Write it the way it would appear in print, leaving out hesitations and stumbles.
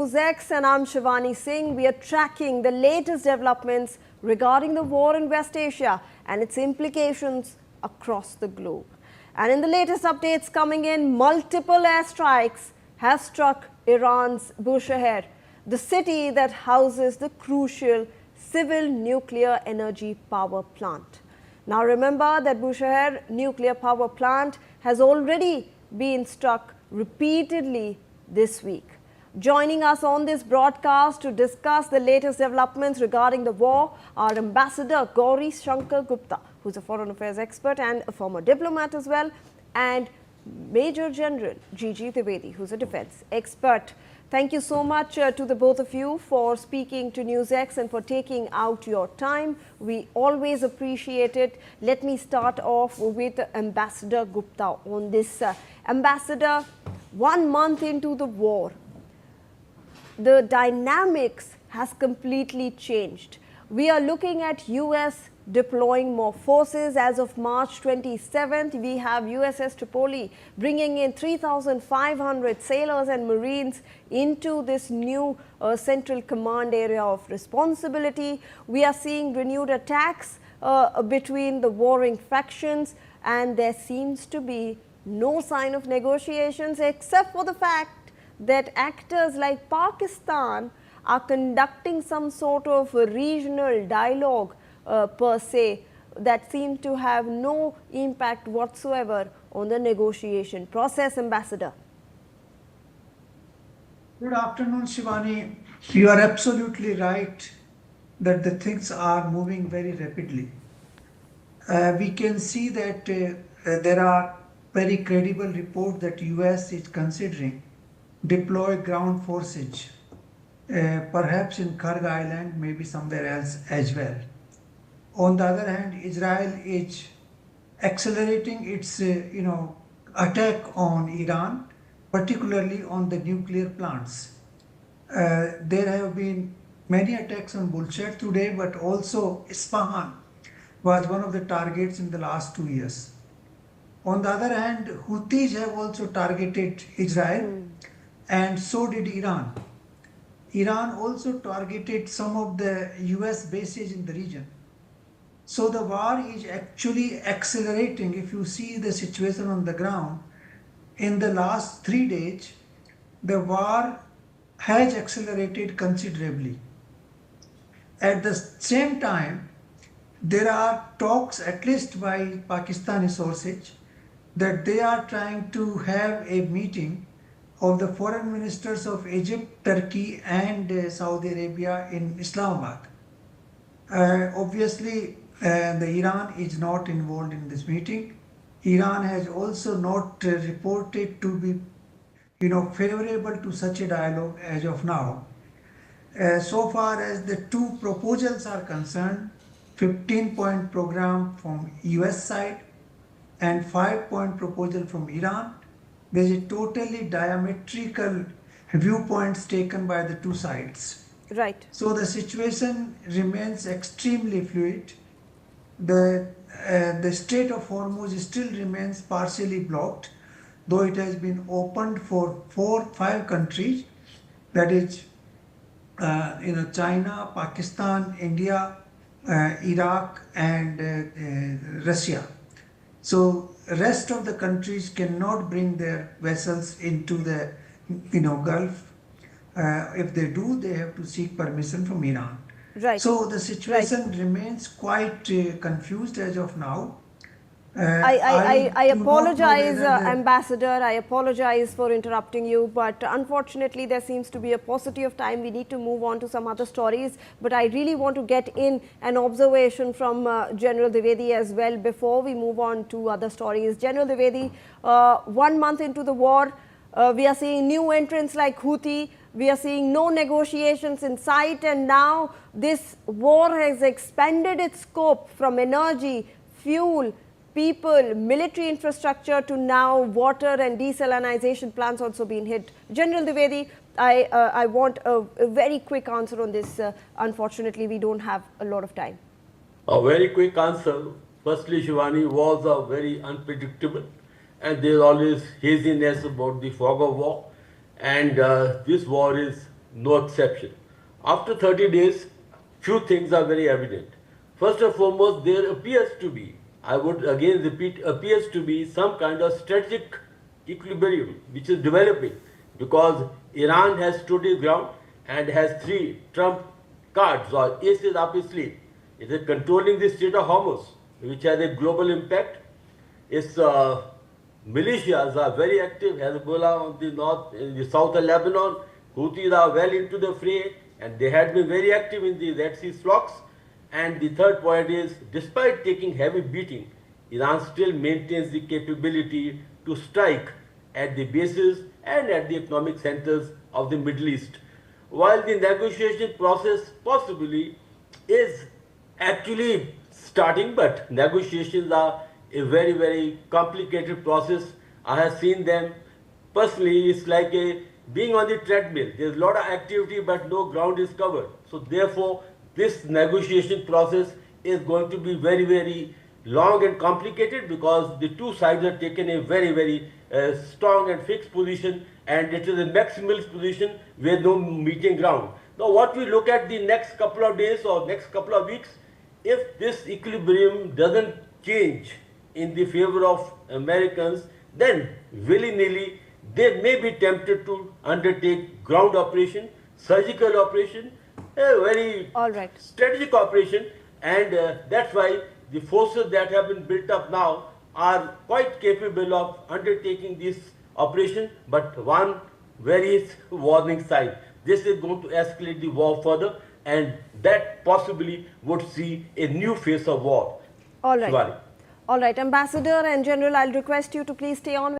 NewsX and I'm Shivani Singh. We are tracking the latest developments regarding the war in West Asia and its implications across the globe. And in the latest updates coming in, multiple airstrikes have struck Iran's Bushehr, the city that houses the crucial civil nuclear energy power plant. Now remember that Bushehr nuclear power plant has already been struck repeatedly this week. Joining us on this broadcast to discuss the latest developments regarding the war are Ambassador Gauri Shankar Gupta, who's a foreign affairs expert and a former diplomat as well, and Major General G.G. Trivedi, who's a defense expert. Thank you so much to the both of you for speaking to NewsX and for taking out your time. We always appreciate it. Let me start off with Ambassador Gupta on this. Ambassador, 1 month into the war, the dynamics has completely changed. We are looking at US deploying more forces. As of March 27th, we have USS Tripoli bringing in 3,500 sailors and Marines into this new central command area of responsibility. We are seeing renewed attacks between the warring factions, and there seems to be no sign of negotiations except for the fact that actors like Pakistan are conducting some sort of a regional dialogue per se that seem to have no impact whatsoever on the negotiation process. Ambassador. Good afternoon, Shivani. You are absolutely right that the things are moving very rapidly. We can see that there are very credible reports that US is considering deploy ground forces, perhaps in Karg Island, maybe somewhere else as well. On the other hand, Israel is accelerating its attack on Iran, particularly on the nuclear plants. There have been many attacks on Bushehr today, but also Isfahan was one of the targets in the last 2 years. On the other hand, Houthis have also targeted Israel, and so did Iran. Iran also targeted some of the US bases in the region. So the war is actually accelerating. If you see the situation on the ground, in the last 3 days, the war has accelerated considerably. At the same time, there are talks, at least by Pakistani sources, that they are trying to have a meeting of the foreign ministers of Egypt, Turkey and Saudi Arabia in Islamabad. Obviously, the Iran is not involved in this meeting. Iran has also not reported to be favorable to such a dialogue as of now. So far as the two proposals are concerned, 15-point program from US side and 5-point proposal from Iran, there is a totally diametrical viewpoints taken by the two sides. Right. So the situation remains extremely fluid. The Strait of Hormuz still remains partially blocked, though it has been opened for 4-5 countries, that is China, Pakistan, India, Iraq and Russia. So rest of the countries cannot bring their vessels into the Gulf. If they do, they have to seek permission from Iran. Right. So the situation remains quite confused as of now. I apologize, Ambassador. I apologize for interrupting you, but unfortunately there seems to be a paucity of time. We need to move on to some other stories, but I really want to get in an observation from General Trivedi as well before we move on to other stories. General Trivedi, 1 month into the war, we are seeing new entrants like Houthi. We are seeing no negotiations in sight, and now this war has expanded its scope from energy, fuel, people, military infrastructure to now water and desalinization plants also being hit. General Trivedi, I want a very quick answer on this. Unfortunately, we don't have a lot of time. A very quick answer. Firstly, Shivani, wars are very unpredictable and there is always haziness about the fog of war. And this war is no exception. After 30 days, few things are very evident. First and foremost, there appears to be, I would again repeat, appears to be some kind of strategic equilibrium which is developing, because Iran has stood its ground and has three trump cards or aces up its sleeve. It is controlling the Strait of Hormuz, which has a global impact. Its militias are very active. Hezbollah on the north, in the south of Lebanon, Houthis are well into the fray, and they had been very active in the Red Sea flocks. And the third point is, despite taking heavy beating, Iran still maintains the capability to strike at the bases and at the economic centers of the Middle East. While the negotiation process possibly is actually starting, but negotiations are a very, very complicated process. I have seen them personally. It's like being on the treadmill. There's a lot of activity, but no ground is covered. So therefore, this negotiation process is going to be very, very long and complicated, because the two sides have taken a very, very strong and fixed position, and it is a maximalist position with no meeting ground. Now, what we look at the next couple of days or next couple of weeks, if this equilibrium doesn't change in the favor of Americans, then willy-nilly they may be tempted to undertake ground operation, surgical operation, a very strategic operation, and that's why the forces that have been built up now are quite capable of undertaking this operation. But one very warning sign: this is going to escalate the war further, and that possibly would see a new phase of war. All right. Shivani. All right, Ambassador and General, I'll request you to please stay on.